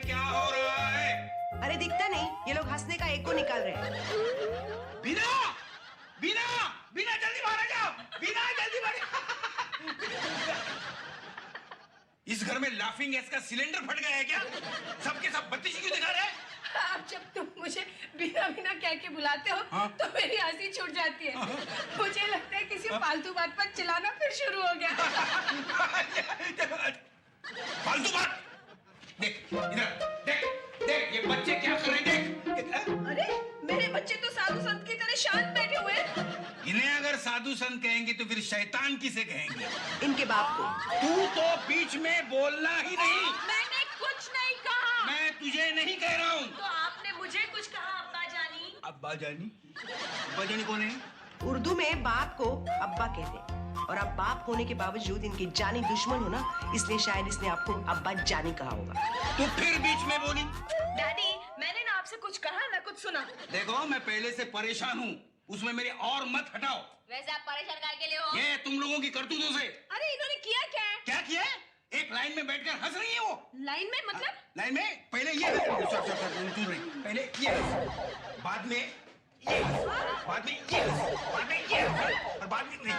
क्या हो रहा है? अरे दिखता नहीं, ये लोग हंसने का एक को निकाल रहे हैं। बीना, बीना, बीना जल्दी बाहर आ जाओ, बीना जल्दी बाहर। इस घर में लाफिंग गैस का सिलेंडर फट गया है क्या? सबके सब बत्तीसी क्यों दिखा रहे हैं? आप जब तुम मुझे बिना बिना कह के बुलाते हो हाँ? तो मेरी हंसी छूट जाती है। मुझे लगता है किसी फालतू बात पर चिल्लाना फिर शुरू हो गया। फालतू बात। देख इधर, देख देख ये बच्चे क्या कर रहे हैं, देख। अरे मेरे बच्चे तो साधु संत की तरह शांत बैठे हुए हैं। इन्हें अगर साधु संत कहेंगे तो फिर शैतान किसे कहेंगे? इनके बाप को। तू तो बीच में बोलना ही नहीं। मैंने कुछ नहीं कहा। मैं तुझे नहीं कह रहा हूँ। तो आपने मुझे कुछ कहा अब्बा जानी। अब्बा जानी? अब्बा जानी कौन है? उर्दू में बाप को अब्बा कहते हैं, और अब बाप होने के बावजूद इनके जानी दुश्मन हो ना, इसलिए शायद इसने आपको अब्बा जानी कहा होगा। तू फिर बीच में बोली। डैडी मैंने ना आपसे कुछ कहा ना कुछ सुना। देखो मैं पहले से परेशान हूँ, उसमें मेरी और मत हटाओ। वैसे आप परेशान काहे के लिए हो? ये तुम लोगों की करतूतों से। अरे इन्होंने किया क्या है? क्या किया है? एक लाइन में बैठकर हंस रही है वो। लाइन में मतलब? लाइन में पहले ये पहले ये बाद में ये बाद में ये बाद में ये और बाद में नहीं।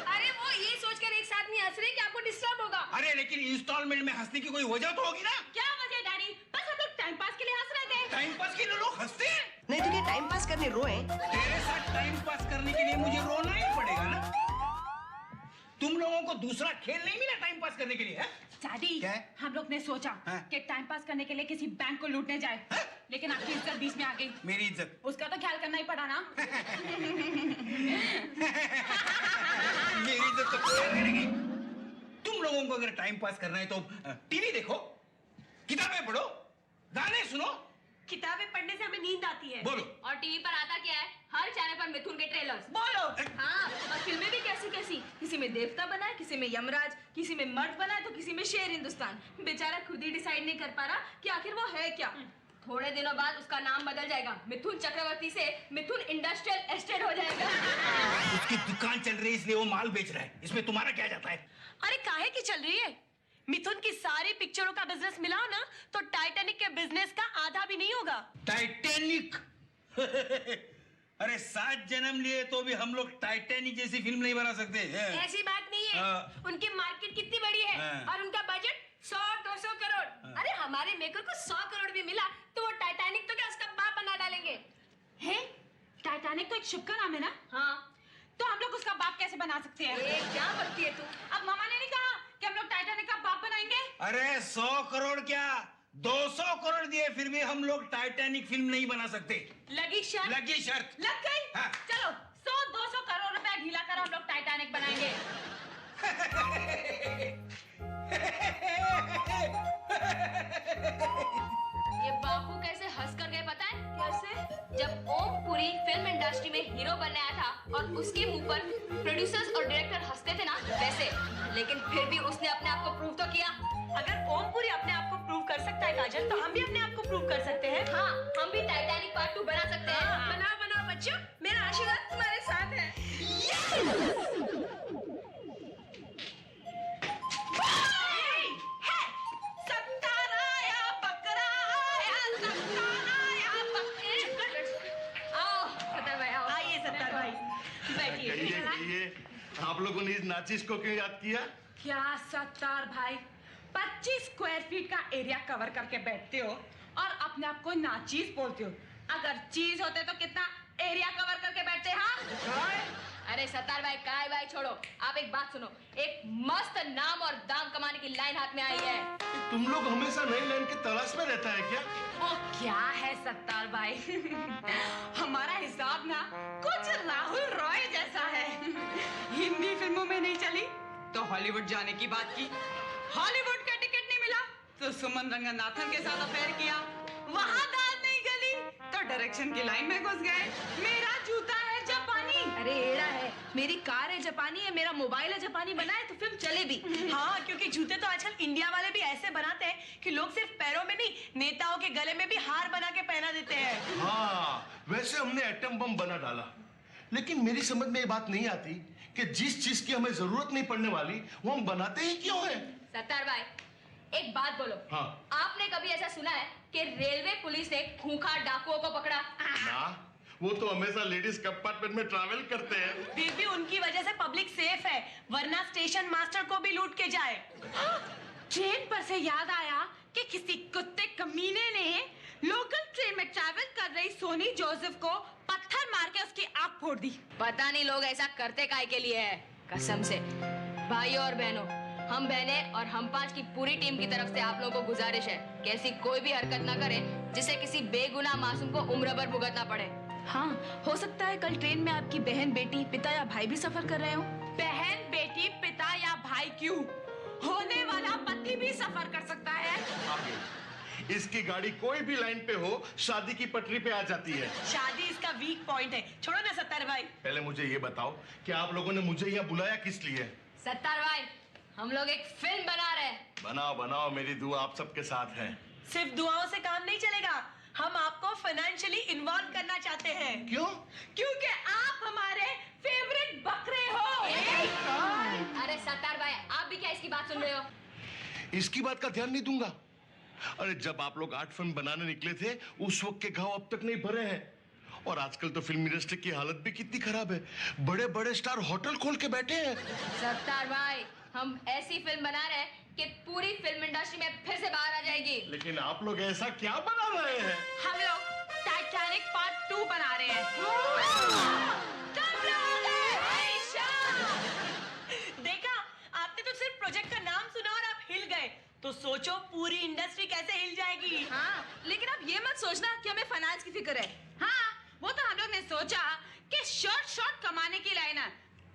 अरे वो ये सोचकर एक साथ नहीं हंस रहे कि आपको डिस्टर्ब होगा। अरे लेकिन इंस्टॉलमेंट में हंसने की कोई वजह तो होगी ना? क्या वजह डैडी? बस हम लोग टाइम पास के लिए हंस रहे थे। टाइम पास के लिए लोग हंसते हैं। नहीं तो क्या टाइम पास करने रोए? तेरे साथ टाइम पास करने के लिए मुझे रोना ही पड़ेगा ना? तुम लोगों को दूसरा खेल नहीं मिला टाइम पास करने के लिए है? डैडी क्या? हम लोग ने सोचा कि टाइम पास करने के लिए किसी बैंक को लूटने जाए, लेकिन आपकी इज्जत बीच में आ गई। मेरी इज्जत? उसका तो ख्याल करना ही पड़ा ना। मेरी इज्जत तो कोई करेगी। तुम लोगों को अगर टाइम पास करना है तो टीवी देखो, किताबें पढ़ो, गाने सुनो। किताबें पढ़ने से हमें नींद आती है। बोलो। और टीवी पर आता क्या है? हर चैनल पर मिथुन के ट्रेलर्स। बोलो। हाँ, और फिल्में भी कैसी कैसी, किसी में देवता बना है, किसी में यमराज, किसी में मर्द बना है, तो किसी में शेर हिंदुस्तान। बेचारा खुद ही डिसाइड नहीं कर पा रहा कि आखिर वो है क्या। थोड़े दिनों बाद उसका नाम बदल जाएगा, मिथुन चक्रवर्ती से मिथुन इंडस्ट्रियल एस्टेट हो जाएगा। उसकी दुकान चल रही है इसलिए वो माल बेच रहा है, इसमें तुम्हारा क्या जाता है? अरे काहे की चल रही है? मिथुन की सारी पिक्चरों का बिजनेस मिलाओ ना तो टाइटैनिक के बिजनेस का आधा भी नहीं होगा। टाइटैनिक? अरे 7 जन्म लिए तो भी हम लोग टाइटैनिक जैसी फिल्म नहीं बना सकते हैं। ऐसी बात नहीं है। उनकी मार्केट कितनी बड़ी है और उनका बजट 100-200 करोड़। अरे हमारे मेकर को 100 करोड़ भी मिला तो वो टाइटैनिक तो क्या उसका बाप बना डालेंगे। हैं? टाइटैनिक तो एक शिप का नाम है ना? हाँ। तो हम लोग उसका बाप कैसे बना सकते हैं? क्या बनती है तू? अब मामा ने नहीं कहा कि हम लोग टाइटैनिक का बाप बनाएंगे? अरे 100 करोड़ क्या, 200 करोड़ दिए फिर भी हम लोग टाइटैनिक फिल्म नहीं बना सकते। लगी शर्त? लगी शर्त। लग गई? हाँ। चलो 100-200 करोड़ रुपया ढीला कर हम लोग टाइटैनिक बनाएंगे। ये बापू कैसे हंस कर गए पता है? कैसे? जब ओम पुरी फिल्म इंडस्ट्री में हीरो बनने आया था और उसके मुंह पर प्रोड्यूसर्स और डायरेक्टर हंसते थे ना, वैसे। लेकिन फिर भी उसने अपने आप को प्रूव तो किया। अगर ओम पुरी अपने आप को प्रूव कर सकता है काजल, तो हम भी अपने आप को प्रूव कर सकते हैं। हाँ, हम भी टाइटैनिक पार्ट 2 बना सकते हैं। बनाओ बनाओ बच्चों, मेरा आशीर्वाद तुम्हारे साथ है। आप लोगों ने इस नाचिस को क्यों याद किया? क्या सत्तार भाई, 25 स्क्वायर फीट का एरिया कवर करके बैठते हो और अपने आप को नाचीज बोलते हो। अगर चीज होते तो कितना एरिया कवर करके बैठते? हाँ? अरे सत्तार भाई, काय भाई छोड़ो, आप एक बात सुनो। एक मस्त नाम और दाम कमाने की लाइन हाथ में आई है। तुम लोग हमेशा नई लाइन की तलाश में रहता है क्या? ओ क्या है सत्तार भाई, हमारा हिसाब ना कुछ राहुल रॉय जैसा है। हिंदी फिल्मों में नहीं चली तो हॉलीवुड जाने की बात की, हॉलीवुड का टिकट नहीं मिला तो सुमन रंगनाथन के साथ अफेयर किया, वहां दाल नहीं गली तो डायरेक्शन की लाइन में घुस गए। मेरा जूता है जापानी। अरे एड़ा है, मेरी कार है जापानी है, मेरा मोबाइल है जापानी, बनाए तो फिल्म चले भी। हाँ, क्योंकि जूते तो आजकल इंडिया वाले भी ऐसे बनाते हैं कि लोग सिर्फ पैरों में नहीं, नेताओं के गले में भी हार बना के पहना देते हैं। हाँ, वैसे हमने एटम बम बना डाला, लेकिन मेरी समझ में ये बात नहीं आती कि जिस चीज की हमें जरूरत नहीं पड़ने वाली वो हम बनाते ही क्यों हैं? सत्तार भाई, एक बात बोलो। हाँ। आपने कभी ऐसा सुना है कि रेलवे पुलिस ने खूंखार डाकुओं को पकड़ा? ना, वो तो हमेशा लेडीज कंपार्टमेंट में ट्रैवल करते हैं। फिर भी उनकी वजह से पब्लिक सेफ है, वरना स्टेशन मास्टर को भी लूट के जाए। ट्रेन पर से याद आया कि किसी कुत्ते कमीने ने लोकल ट्रेन में ट्रैवल कर रही सोनी जोसेफ को पत्थर मार के उसकी आंख फोड़ दी। पता नहीं लोग ऐसा करते काहे के लिए है। कसम से भाइयों और बहनों, हम बहनें और हम पांच की पूरी टीम की तरफ से आप लोगों को गुजारिश है कि ऐसी कोई भी हरकत ना करें जिससे किसी बेगुनाह मासूम को उम्र भर भुगतना पड़े। हाँ, हो सकता है कल ट्रेन में आपकी बहन, बेटी, पिता या भाई भी सफर कर रहे हो। बहन, बेटी, पिता या भाई क्यों, होने वाला पति भी सफर कर सकता है। आगे इसकी गाड़ी कोई भी लाइन पे हो, शादी की पटरी पे आ जाती है। शादी इसका वीक पॉइंट है। छोड़ो ना सत्तार भाई। पहले मुझे ये बताओ कि आप लोगों ने मुझे यहाँ बुलाया किस लिए? सत्तार भाई, हम लोग एक फिल्म बना रहे हैं। बनाओ बनाओ, मेरी दुआ आप सबके साथ है। सिर्फ दुआओं से काम नहीं चलेगा, हम आपको फाइनेंशियली इन्वॉल्व करना चाहते हैं। क्यों? क्योंकि आप हमारे फेवरेट बकरे हो। अरे सत्तार भाई, आप भी क्या इसकी बात सुन रहे हो? इसकी बात का ध्यान नहीं दूंगा। अरे जब आप लोग 8 फिल्म बनाने निकले थे, उस वक्त के घाव अब तक नहीं भरे हैं। और आजकल तो फिल्म इंडस्ट्री की हालत भी कितनी खराब है। बड़े बड़े स्टार होटल खोल के बैठे हैं। सत्तार भाई, हम ऐसी फिल्म बना रहे हैं कि पूरी फिल्म इंडस्ट्री में फिर से बाहर आ जाएगी। लेकिन आप लोग ऐसा क्या बना रहे हैं? हम लोग टाइटैनिक पार्ट 2 बना रहे हैं। तुम लोग आयशा! देखा, आपने तो सिर्फ प्रोजेक्ट का नाम सुना और आप हिल गए, तो सोचो पूरी इंडस्ट्री कैसे हिल जाएगी। हाँ, लेकिन आप ये मत सोचना कि हमें फाइनेंस की फिक्र है। हाँ, वो तो हम लोग ने सोचा कि शॉर्ट कमाने की लाइन है,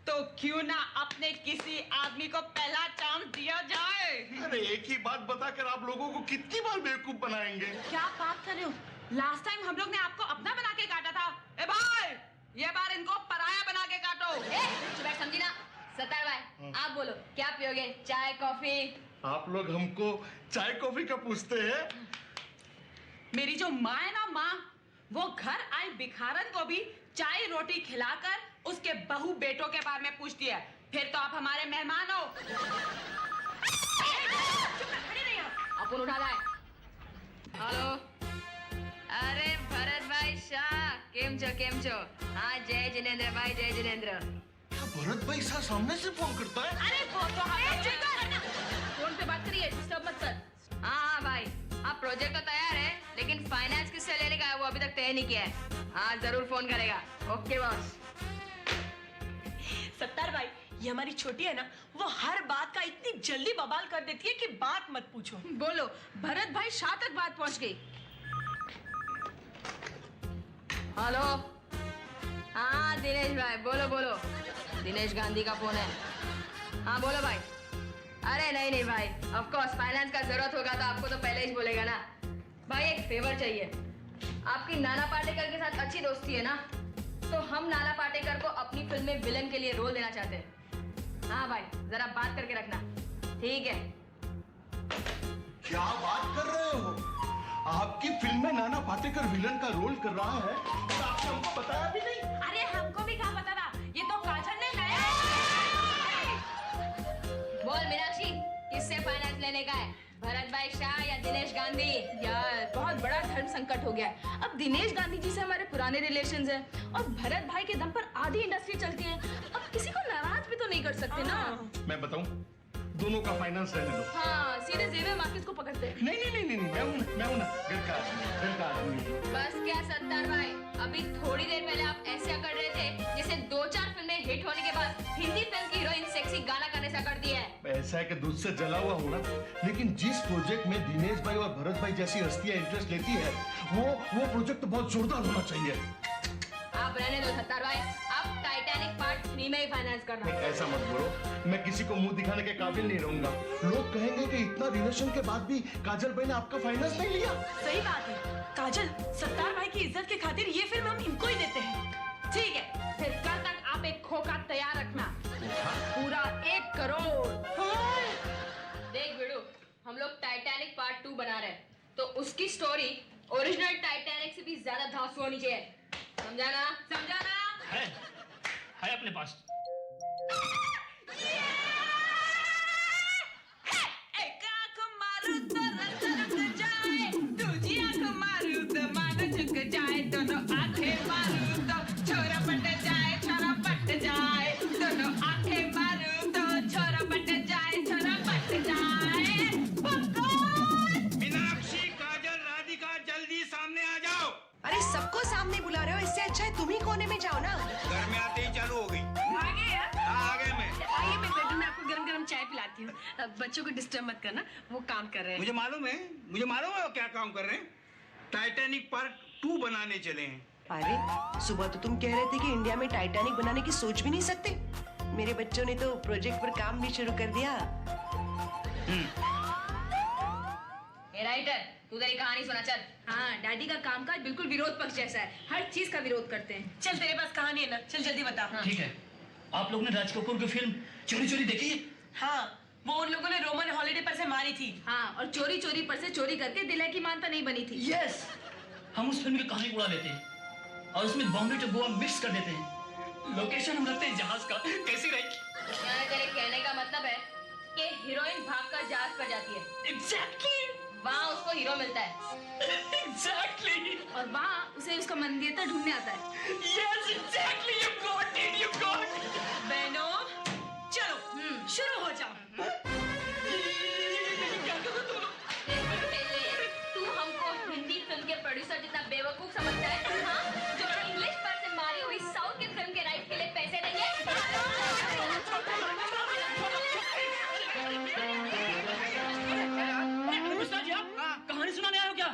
तो क्यों ना अपने किसी आदमी को पहला चांस दिया जाए। अरे एक ही बात बताकर आप लोगों को कितनी बार बेवकूफ बनाएंगे? क्या बात कर रहे हो? लास्ट टाइम हम लोग ने आपको अपना बना के काटा था। ए भाई, ये बार इनको पराया बना के काटो। चुप बैठ, समझी ना? सत्तार भाई, आप बोलो, क्या पियोगे? चाय, कॉफी? आप लोग हमको चाय कॉफी का पूछते हैं? मेरी जो माँ है ना, माँ, वो घर आई भिखारन को भी चाय रोटी खिलाकर उसके बहू बेटों के बारे में पूछती है। फिर तो आप हमारे मेहमान हो। अपन उठा लाए। हेलो, अरे भरत भाई शाह, केम छो? हाँ, जय जिनेंद्र भाई, जय जिनेंद्र। क्या भरत भाई साहब सामने से फोन करता है? अरे वो तो फोन पे बात करिए, डिस्टर्ब मत कर। हाँ भाई, आप प्रोजेक्ट तो तैयार है, लेकिन फाइनेंस किससे लेने का है वो अभी तक तय नहीं किया है। हाँ, जरूर फोन करेगा। Okay boss. सत्तार भाई, ये हमारी छोटी है ना, वो हर बात का इतनी जल्दी बवाल कर देती है कि बात मत पूछो। बोलो, भरत भाई शाह तक बात पहुंच गई। हेलो, हाँ दिनेश भाई, बोलो बोलो। दिनेश गांधी का फोन है। हाँ बोलो भाई। अरे नहीं भाई, ऑफ कोर्स फाइनेंस का जरूरत होगा तो आपको तो पहले ही बोलेगा ना। भाई एक फेवर चाहिए। आपकी नाना पाटेकर के साथ अच्छी दोस्ती है ना, तो हम नाना पाटेकर को अपनी फिल्म में विलन के लिए रोल देना चाहते हैं। हाँ भाई, जरा बात करके रखना, ठीक है? क्या बात कर रहे हो? आपकी फिल्म में नाना पाटेकर विलन का रोल कर रहा है और आपने हमको बताया भी नहीं? अरे हमको भी क्या पता था, ये तो काजल ने नया। बोल मीनाक्षी, किससे फाइनेंस लेने का है? भरत भाई शाह या दिनेश गांधी? यार, बहुत बड़ा धर्म संकट हो गया है। अब दिनेश गांधी जी से हमारे पुराने रिलेशंस हैं और भरत भाई के दम पर आधी इंडस्ट्री चलती है। अब किसी को नाराज भी तो नहीं कर सकते ना। मैं बताऊं, दोनों का फाइनेंस रहने दो। हाँ, सीधे जेवर मार्केट को पकड़ते हैं। नहीं, मैं हूं ना, घर का आदमी। बस क्या सत्तार भाई, अभी थोड़ी देर पहले आप ऐसे अकड़ रहे थे जैसे 2-4 फिल्में हिट होने के बाद हिंदी फिल्म की हीरोइन सेक्सी गाना करने से अकड़ती है। ऐसा है कि दूध से जला हुआ होना, लेकिन जिस प्रोजेक्ट में दिनेश भाई और भरत भाई जैसी हस्तियां इंटरेस्ट लेती है, वो प्रोजेक्ट बहुत जोरदार होना चाहिए। आप रहने दो सत्तार भाई, आप टाइटैनिक पार्ट 3 में ही फाइनेंस करना। ऐसा मत बोलो, मैं किसी को मुंह दिखाने के काबिल नहीं रहूंगा। लोग कहेंगे कि इतना रिलेशन के बाद भी काजल भाई ने आपका फाइनेंस नहीं लिया। सही बात है काजल, सत्तार भाई की इज्जत के खातिर ये फिल्म हम इनको ही देते हैं। ठीक है, फिर कल तक आप एक खोखा तैयार रखना, पूरा 1 करोड़। देख बिड़ू, हम लोग टाइटैनिक पार्ट 2 बना रहे हैं, तो उसकी स्टोरी ओरिजिनल टाइटैनिक से भी ज्यादा धांसू होनी चाहिए। समझाना? है अपने पास। एक आंख मारो कोने में जाओ ना। घर में आते ही चालू हो गई। आ गए यार। हाँ, आ गए मैं। आइए मैं बेडरूम में आपको गरम गरम चाय पिलाती हूँ। अब बच्चों को डिस्टर्ब मत करना, वो काम कर रहे हैं। मुझे मालूम है वो क्या काम कर रहे हैं। टाइटैनिक पार्ट 2 बनाने चले हैं। अरे सुबह तो तुम कह रहे थे कि इंडिया में टाइटैनिक बनाने की सोच भी नहीं सकते। मेरे बच्चों ने तो प्रोजेक्ट पर काम भी शुरू कर दिया। ए राइटर, तू तेरी कहानी सुना चल। हाँ, डैडी का कामकाज बिल्कुल विरोध पक्ष जैसा है, हर चीज का विरोध करते हैं। चल तेरे पास कहानी है ना, चल जल्दी बता। ठीक है, आप लोग ने राज कपूर की फिल्म चोरी चोरी देखी है? हाँ, वो उन लोगों ने रोमन हॉलिडे पर से मारी थी। हाँ, और चोरी चोरी पर से चोरी करके दिल की मानता नहीं बनी थी। यस, हम उस फिल्म की कहानी उड़ा लेते हैं और उसमें बॉम्बे टू गोवा मिक्स कर देते हैं। लोकेशन हम रखते हैं जहाज का। कैसी रहेगी? यानी तेरे कहने का मतलब है कि हीरोइन भागकर जहाज पर जाती है। एग्जैक्टली, वहाँ उसको हीरो मिलता है। एग्जैक्टली, और वहाँ उसे उसका मंदिर ढूंढने आता है। Yes exactly, you got it, you got. बहनों, चलो शुरू हो जाओ। तू हमको हिंदी फिल्म के प्रोड्यूसर जितना बेवकूफ समझता है, हाँ? जो इंग्लिश पर से मारी हुई साउथ की फिल्म के राइट के लिए पैसे देंगे? मिस्टर जी, आप कहानी सुनाने आए हो क्या?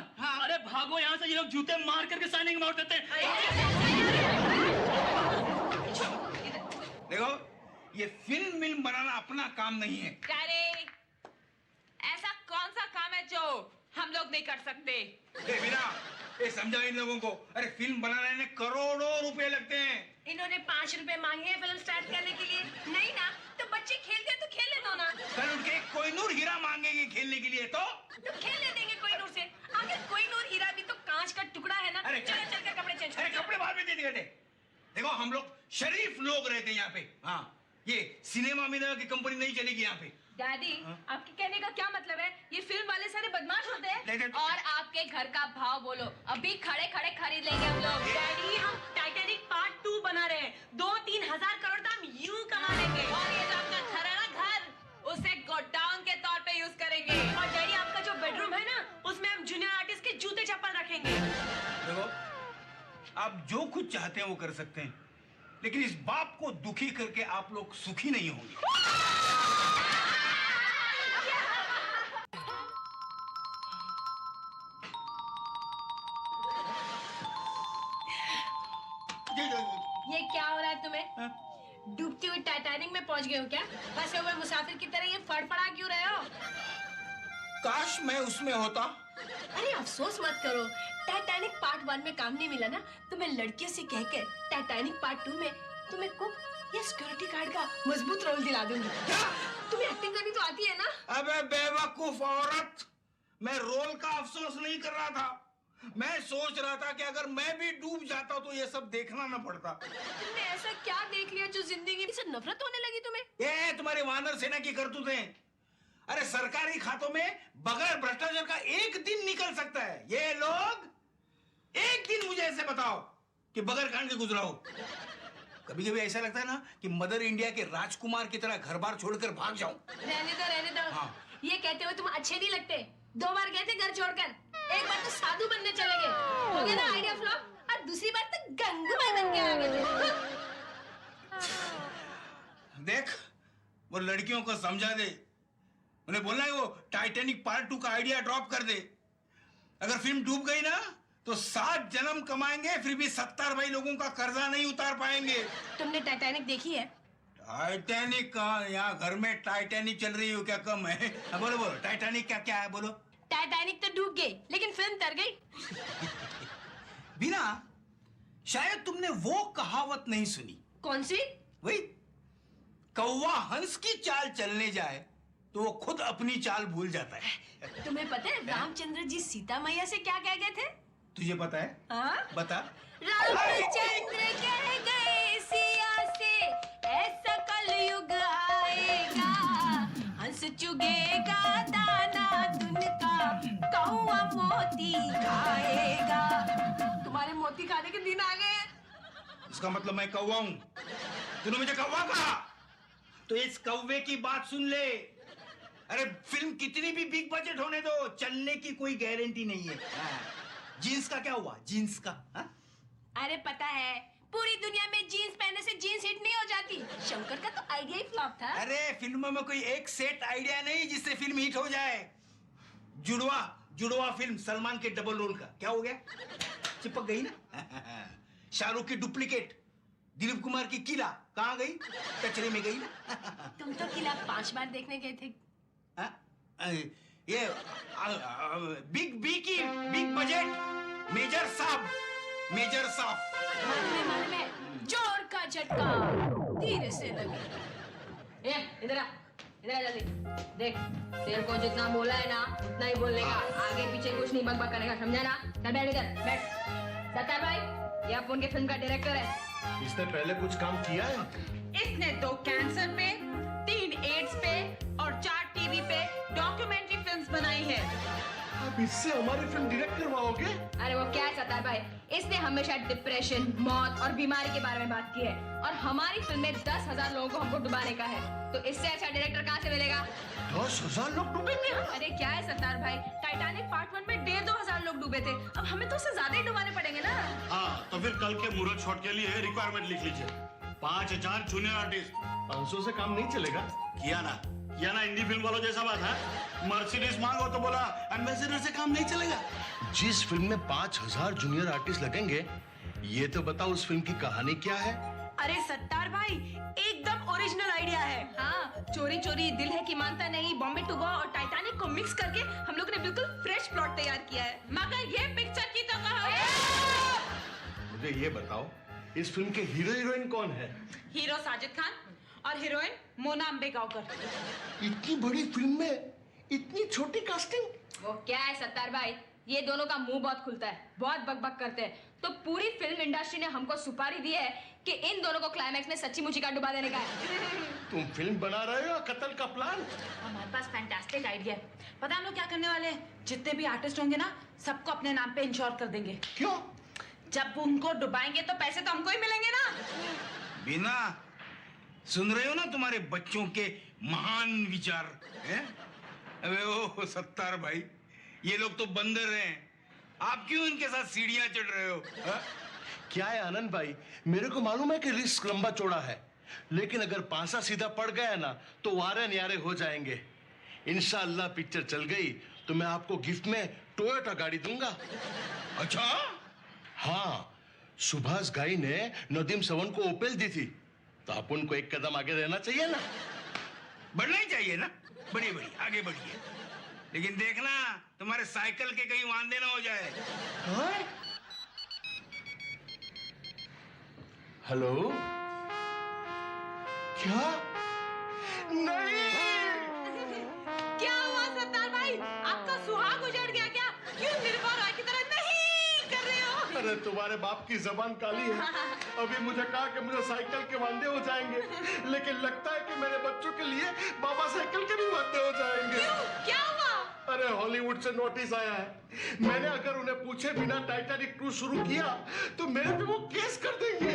अरे भागो यहाँ से, ये लोग जूते मार करके साइनिंग मार देते हैं। देखो, ये फिल्म बनाना अपना काम नहीं है। डैडी, ऐसा कौन सा काम है जो हम लोग नहीं कर सकते? ए मीरा, ये समझा इन लोगों को। अरे फिल्म बनाने में करोड़ों रुपए लगते हैं। इन्होंने 5 रुपए मांगे हैं फिल्म स्टार्ट करने के लिए। नहीं ना, तो बच्चे खेलते हैं तो खेलने दो ना। कल उनके एक कोहिनूर हीरा मांगेंगे खेलने के लिए तो खेलने देंगे कोहिनूर से। आखिर कोहिनूर हीरा भी तो कांच का टुकड़ा है ना। अरे चलो चल कर कपड़े चेंज अरे कर। कपड़े बाद में दे दिए। देखो, हम लोग शरीफ लोग रहते हैं यहाँ पे। हाँ, ये सिनेमा में की कंपनी नहीं चलेगी यहाँ पे। डैडी, आपके कहने का क्या मतलब है? ये फिल्म वाले सारे बदमाश होते हैं। लेकिन और आपके घर का भाव बोलो, अभी खड़े खड़े खरीद लेंगे हम लोग। डैडी, हम टाइटैनिक पार्ट 2 बना रहे हैं। 2-3 हजार करोड़ तो हम यूं कमा लेंगे। और ये जो आपका घर है ना, घर, उसे गोडाउन के तौर पे यूज करेंगे। और डैडी, आपका जो बेडरूम है ना, उसमें हम जूनियर आर्टिस्ट के जूते चप्पल रखेंगे। देखो, आप जो कुछ चाहते हैं वो कर सकते हैं, लेकिन इस बाप को दुखी करके आप लोग सुखी नहीं होंगे। ये क्या हो रहा है तुम्हें? डूबती हुई टाइटैनिक में पहुंच गए हो क्या? फंसे हुए मुसाफिर की तरह ये फड़फड़ा क्यों रहे हो? काश मैं उसमें होता। अरे अफसोस मत करो, टाइटैनिक पार्ट 1 में काम नहीं मिला ना, तो मैं लड़कियों से कहकर टाइटैनिक पार्ट 2 में तुम्हें कुक या सिक्योरिटी गार्ड का मजबूत रोल दिला दूंगी। तुम्हें एक्टिंग करनी तो आती है ना? अबे बेवकूफ औरत, मैं रोल का अफसोस नहीं कर रहा था। मैं सोच रहा था कि अगर मैं भी डूब जाता तो ये सब देखना ना पड़ता। तुमने ऐसा क्या देख लिया जो जिंदगी से नफरत होने लगी तुम्हें? ये तुम्हारे वानर सेना की करतूतें। अरे सरकारी खातों में बगैर भ्रष्टाचार का एक दिन निकल सकता है। ये लोग एक दिन मुझे ऐसे बताओ कि बगैर कांड के गुजरा हो। कभी कभी ऐसा लगता है ना कि मदर इंडिया के राजकुमार की तरह घर बार छोड़कर भाग जाऊं। रहने दो। हाँ। ये कहते हुए तुम अच्छे नहीं लगते। 2 बार गए थे घर छोड़कर, एक बार तो साधु बनने चले गए, हो गया ना आइडिया फ्लॉप, और दूसरी बार तो गंगूबाई बन के आ गए थे। देख, वो लड़कियों को समझा दे, उन्हें बोलना है वो टाइटैनिक पार्ट 2 का आइडिया ड्रॉप कर दे। अगर फिल्म डूब गई ना तो 7 जन्म कमाएंगे, फिर भी 70 भाई लोगों का कर्जा नहीं उतार पाएंगे। तुमने टाइटैनिक देखी है? टाइटैनिक कहाँ? यहाँ घर में टाइटैनिक चल रही हो क्या कम है? बोलो बोलो, टाइटैनिक क्या क्या है बोलो। टाइटैनिक तो डूब गई, लेकिन फिल्म तर गई। बिना, शायद तुमने वो कहावत नहीं सुनी। कौन सी? वही, कौवा हंस की चाल चलने जाए तो वो खुद अपनी चाल भूल जाता है। तुम्हें पता है रामचंद्र जी सीता मैया से क्या कह गए थे? तुझे पता है? हाँ? बता। रामचंद्र कह गए सिया से, ऐसा कलयुग आएगा, हंस चुगेगा दाना दुनका, कौवा मोती खाएगा। तुम्हारे मोती खाने के दिन आ गए। इसका मतलब मैं कौवा हूं? तूने मुझे कौवा कहा तो इस कौवे की बात सुन ले। अरे फिल्म कितनी भी बिग बजट होने दो, चलने की कोई गारंटी नहीं है। जीन्स का क्या हुआ? जीन्स का? हाँ? अरे पता है, पूरी दुनिया में जीन्स पहनने से जीन्स हिट नहीं हो जाती। शंकर का तो आइडिया ही फ्लॉप था। अरे फिल्मों में कोई एक सेट आइडिया नहीं जिससे फिल्म हिट हो जाए। जुड़वा जुड़वा फिल्म सलमान के डबल रोल का क्या हो गया? चिपक गई ना। शाहरुख की डुप्लीकेट दिलीप कुमार की किला कहाँ गई? कचरे में गई ना। तुम तो किला 5 बार देखने गए थे। ये बिग बी की बिग बजट मेजर साहब मालूम है जोर का झटका धीरे से लगे। इधर आ जल्दी। देख, तेरे को जितना बोला है ना उतना ही बोलने का, आगे पीछे कुछ नहीं बकबक करने का, समझा ना? चल बैठ इधर, बैठ। सत्तार भाई, ये आप उनके फिल्म का डायरेक्टर है। इसने पहले कुछ काम किया है? इसने 2 कैंसर पे, 3 एड्स पे और 4 टीवी पे डॉक्यूमेंट्री फिल्म्स बनाई है। अब इससे हमारी फिल्म डायरेक्ट करवाओगे? अरे वो क्या है सत्तार भाई, इसने हमेशा डिप्रेशन, मौत और बीमारी के बारे में बात की है, और हमारी फिल्म में 10,000 लोगों को हमको डुबाने का है, तो इससे अच्छा डायरेक्टर कहाँ से मिलेगा? 10,000 लोग डूबेंगे? अरे क्या है सत्तार भाई, टाइटैनिक पार्ट 1 में 1,500-2,000 लोग डूबे थे, अब हमें तो उससे ज्यादा ही डुबाने पड़ेंगे ना। हाँ, तो फिर कल के मुहूर्त शॉट के लिए रिक्वायरमेंट लिख लीजिए। 5,000 जूनियर आर्टिस्ट। 500 से काम नहीं चलेगा? किया ना हिंदी फिल्म वालों जैसा बात है। मर्सिडीज मांगो तो बोला एम्बेसडर से काम नहीं चलेगा। जिस फिल्म में 5,000 जूनियर आर्टिस्ट लगेंगे, ये तो बताओ उस फिल्म की कहानी क्या है? अरे सत्तार भाई, एकदम ओरिजिनल आइडिया है। हाँ, चोरी चोरी दिल है कि मानता नहीं, बॉम्बे टू गोवा और टाइटैनिक को मिक्स करके हम लोग ने बिल्कुल फ्रेश प्लॉट तैयार किया है। मगर ये पिक्चर की तो कहानी। मुझे ये बताओ, इस फिल्म के हीरो हीरोइन कौन है? हीरो साजिद खान और हीरोइन मोना अम्बेगांवकर। इतनी बड़ी फिल्म में इतनी छोटी कास्टिंग? वो क्या है सत्तार भाई, ये दोनों का मुंह बहुत खुलता है, बहुत बकबक करते हैं, तो पूरी फिल्म इंडस्ट्री ने हमको सुपारी दी है कि इन दोनों को क्लाइमैक्स में सच्ची मुची का डुबा देने का है। तुम फिल्म बना रहे हो कत्ल का प्लान? हमारे पास फैंटास्टिक आइडिया है। पता है हम लोग क्या करने वाले हैं? जितने भी आर्टिस्ट होंगे ना, सबको अपने नाम पे इंश्योर कर देंगे। क्यों? जब उनको डुबाएंगे तो पैसे तो हमको ही मिलेंगे ना। बिना सुन रहे हो ना तुम्हारे बच्चों के महान विचार हैं? अबे ओ सत्तार भाई, ये लोग तो बंदर हैं, आप क्यों इनके साथ सीढ़ियां चढ़ रहे हो? हा? क्या है आनंद भाई, मेरे को मालूम है कि रिस्क लंबा चौड़ा है, लेकिन अगर पासा सीधा पड़ गया ना तो वारे न्यारे हो जाएंगे। इंशाअल्लाह पिक्चर चल गई तो मैं आपको गिफ्ट में टोयोटा गाड़ी दूंगा। अच्छा? हाँ, सुभाष घाई ने नदीम सवन को ओपेल दी थी, तो आप उनको एक कदम आगे रहना चाहिए ना। बढ़ना ही चाहिए ना, बढ़िए बढ़िए आगे बढ़िए, लेकिन देखना तुम्हारे साइकिल के कहीं वांदे ना हो जाए। हेलो, क्या? नहीं, क्या हुआ सत्तार भाई, आपका सुहाग उजड़ गया क्या? क्यों निर्भर की तरह नहीं कर रहे हो? अरे तुम्हारे बाप की जबान काली है। अभी मुझे कहा कि मुझे साइकिल के वांदे हो जाएंगे, लेकिन लगता है कि मेरे बच्चों के लिए बाबा साइकिल के भी वांदे हो जाएंगे। क्यों? क्या हुआ? अरे हॉलीवुड से नोटिस आया है, मैंने अगर उन्हें पूछे बिना टाइटैनिक 2 शुरू किया तो मेरे पे वो केस कर देंगे।